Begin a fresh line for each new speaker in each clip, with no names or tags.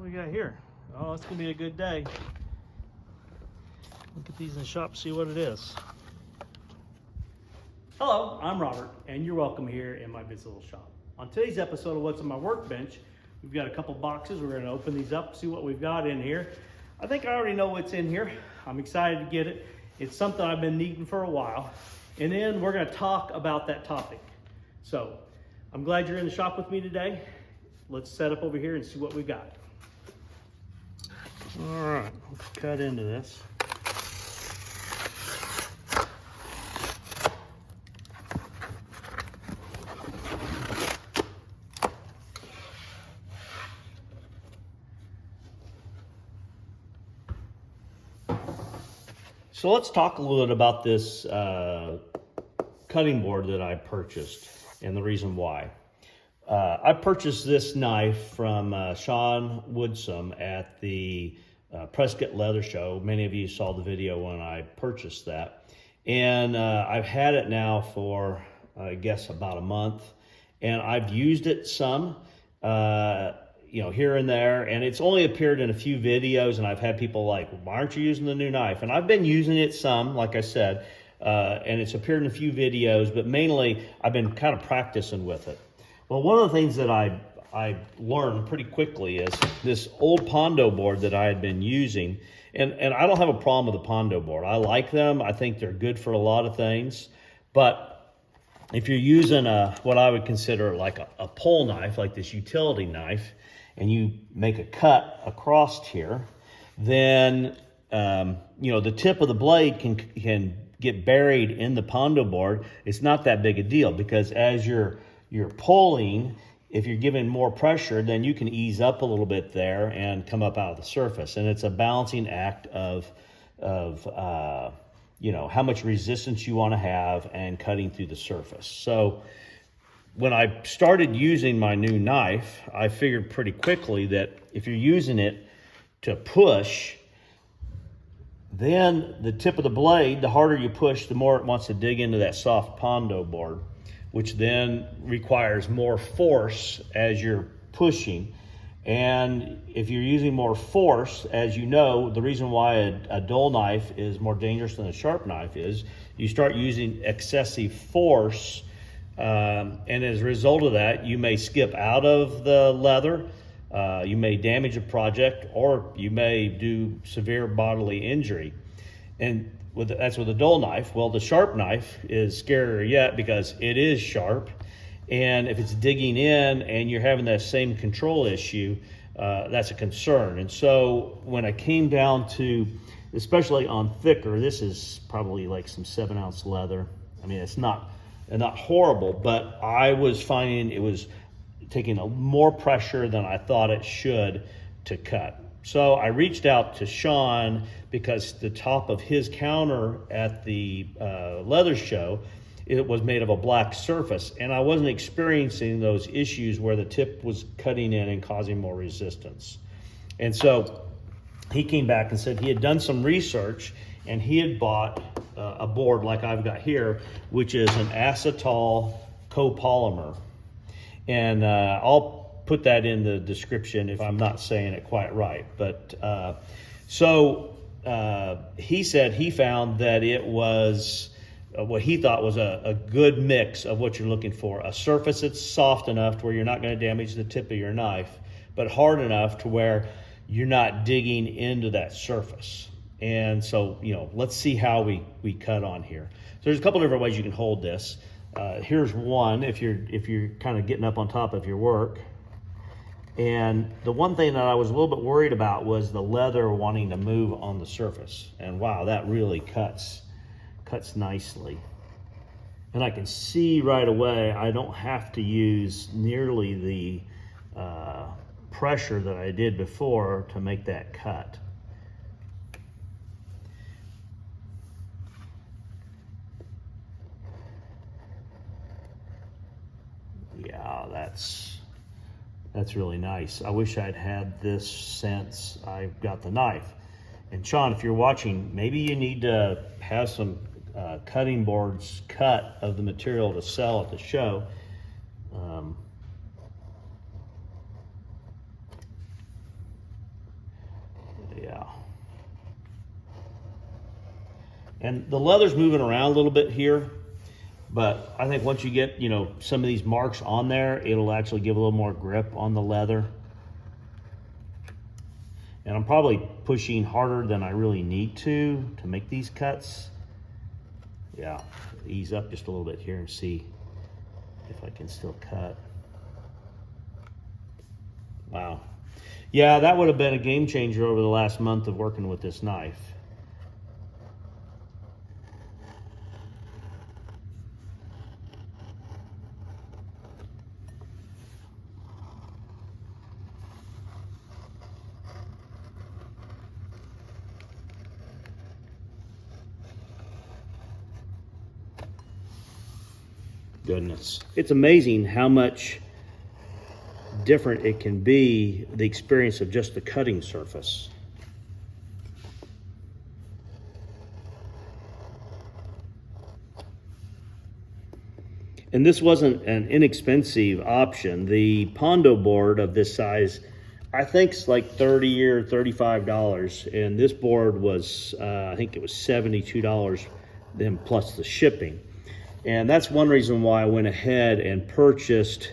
What we got here? Oh, it's gonna be a good day. Look at these in the shop, see what it is. Hello, I'm Robert, and you're welcome here in my busy little shop. On today's episode of What's on My Workbench, we've got a couple boxes. We're gonna open these up, see what we've got in here. I think I already know what's in here. I'm excited to get it. It's something I've been needing for a while. And then we're gonna talk about that topic. So, I'm glad you're in the shop with me today. Let's set up over here and see what we've got. All right, let's cut into this. So let's talk a little bit about this cutting board that I purchased and the reason why. I purchased this knife from Sean Woodsome at the Prescott Leather Show. Many of you saw the video when I purchased that. And I've had it now for, I guess, about a month. And I've used it some, here and there. And it's only appeared in a few videos. And I've had people like, why aren't you using the new knife? And I've been using it some, like I said. And it's appeared in a few videos. But mainly, I've been kind of practicing with it. Well, one of the things that I learned pretty quickly is this old poundo board that I had been using, and I don't have a problem with the poundo board. I like them. I think they're good for a lot of things. But if you're using what I would consider like a pole knife, like this utility knife, and you make a cut across here, then the tip of the blade can get buried in the poundo board. It's not that big a deal because as you're pulling, if you're giving more pressure, then you can ease up a little bit there and come up out of the surface. And it's a balancing act of how much resistance you want to have and cutting through the surface. So when I started using my new knife, I figured pretty quickly that if you're using it to push, then the tip of the blade, the harder you push, the more it wants to dig into that soft poundo board, which then requires more force as you're pushing. And if you're using more force, as you know, the reason why a dull knife is more dangerous than a sharp knife is you start using excessive force, and as a result of that, you may skip out of the leather, you may damage a project, or you may do severe bodily injury. And that's with a dull knife. Well, the sharp knife is scarier yet because it is sharp. And if it's digging in and you're having that same control issue, that's a concern. And so when I came down to, especially on thicker, this is probably like some 7-ounce leather. I mean, it's not horrible, but I was finding it was taking more pressure than I thought it should to cut. So I reached out to Sean because the top of his counter at the leather show, it was made of a black surface, and I wasn't experiencing those issues where the tip was cutting in and causing more resistance. And so he came back and said he had done some research and he had bought a board like I've got here, which is an acetal copolymer. And I'll put that in the description if I'm not saying it quite right. But he said he found that it was what he thought was a good mix of what you're looking for. A surface that's soft enough to where you're not going to damage the tip of your knife, but hard enough to where you're not digging into that surface. And so, let's see how we cut on here. So there's a couple different ways you can hold this. Here's one if you're kind of getting up on top of your work. And the one thing that I was a little bit worried about was the leather wanting to move on the surface. And wow, that really cuts nicely. And I can see right away I don't have to use nearly the pressure that I did before to make that cut. Yeah, that's really nice. I wish I'd had this since I got the knife. And Sean, if you're watching, maybe you need to have some cutting boards cut of the material to sell at the show. And the leather's moving around a little bit here, but I think once you get, some of these marks on there, it'll actually give a little more grip on the leather. And I'm probably pushing harder than I really need to make these cuts. Yeah, ease up just a little bit here and see if I can still cut. Wow. Yeah, that would have been a game changer over the last month of working with this knife. Goodness. It's amazing how much different it can be, the experience of just the cutting surface. And this wasn't an inexpensive option. The Poundo board of this size, I think it's like $30 or $35. And this board was, I think it was $72, then plus the shipping. And that's one reason why I went ahead and purchased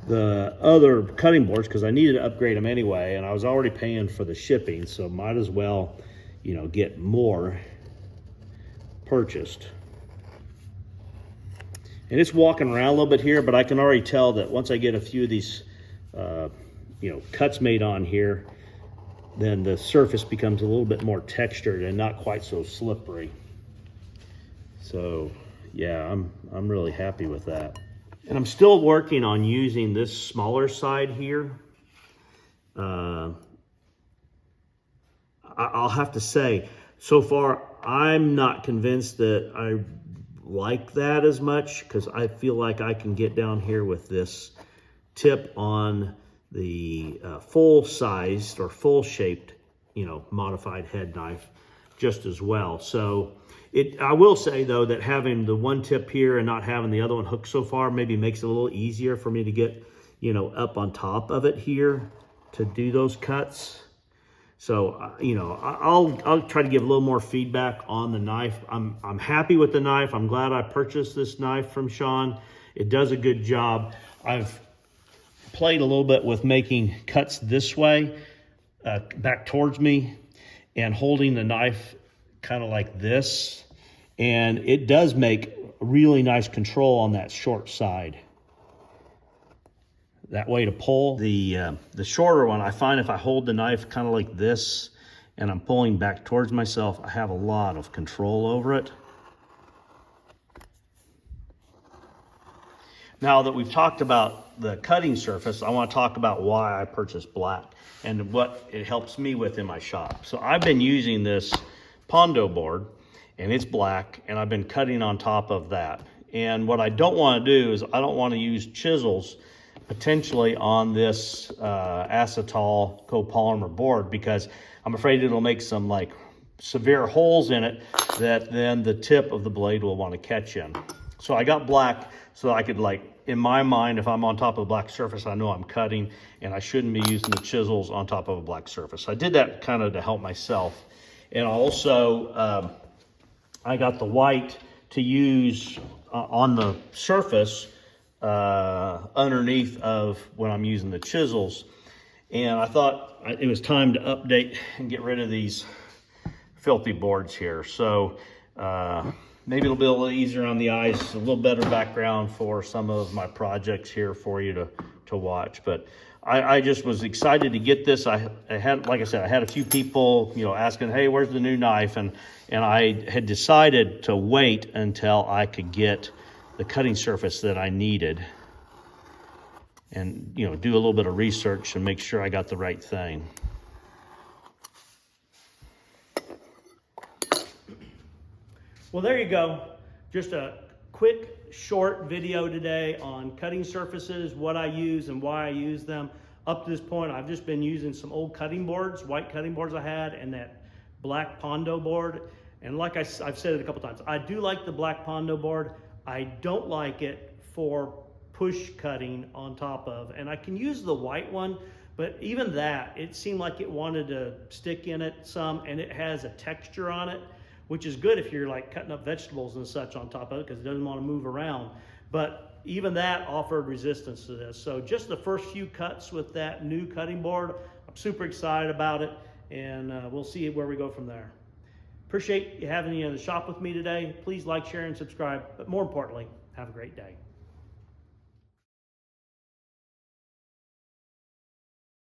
the other cutting boards, because I needed to upgrade them anyway, and I was already paying for the shipping, so might as well, get more purchased. And it's walking around a little bit here, but I can already tell that once I get a few of these, cuts made on here, then the surface becomes a little bit more textured and not quite so slippery. So yeah, I'm really happy with that. And I'm still working on using this smaller side here. I'll have to say, so far, I'm not convinced that I like that as much, because I feel like I can get down here with this tip on the full-sized or full-shaped, modified head knife just as well. So I will say though that having the one tip here and not having the other one hooked so far maybe makes it a little easier for me to get, up on top of it here to do those cuts. So, I'll try to give a little more feedback on the knife. I'm happy with the knife. I'm glad I purchased this knife from Sean. It does a good job. I've played a little bit with making cuts this way, back towards me, and holding the knife kind of like this, and it does make really nice control on that short side. That way to pull. The shorter one, I find if I hold the knife kind of like this and I'm pulling back towards myself, I have a lot of control over it. Now that we've talked about the cutting surface, I want to talk about why I purchased black and what it helps me with in my shop. So I've been using this Poundo board, and it's black, and I've been cutting on top of that. And what I don't want to do is I don't want to use chisels potentially on this acetal copolymer board, because I'm afraid it'll make some like severe holes in it that then the tip of the blade will want to catch in. So I got black so I could, like, in my mind, if I'm on top of a black surface, I know I'm cutting and I shouldn't be using the chisels on top of a black surface. I did that kind of to help myself. And also, I got the white to use on the surface underneath of when I'm using the chisels. And I thought it was time to update and get rid of these filthy boards here. So maybe it'll be a little easier on the eyes, a little better background for some of my projects here for you to watch. But I just was excited to get this. I had, like I said, I had a few people, asking, hey, where's the new knife? And I had decided to wait until I could get the cutting surface that I needed and, do a little bit of research and make sure I got the right thing. Well, there you go. Just a quick, short video today on cutting surfaces, what I use and why I use them. Up to this point, I've just been using some old cutting boards, white cutting boards I had, and that black Poundo board. And like I've said it a couple times, I do like the black Poundo board. I don't like it for push cutting on top of. And I can use the white one, but even that, it seemed like it wanted to stick in it some, and it has a texture on it, which is good if you're like cutting up vegetables and such on top of it because it doesn't want to move around. But even that offered resistance to this. So just the first few cuts with that new cutting board, I'm super excited about it, and we'll see where we go from there. Appreciate you having you in the shop with me today. Please like, share, and subscribe, but more importantly, have a great day.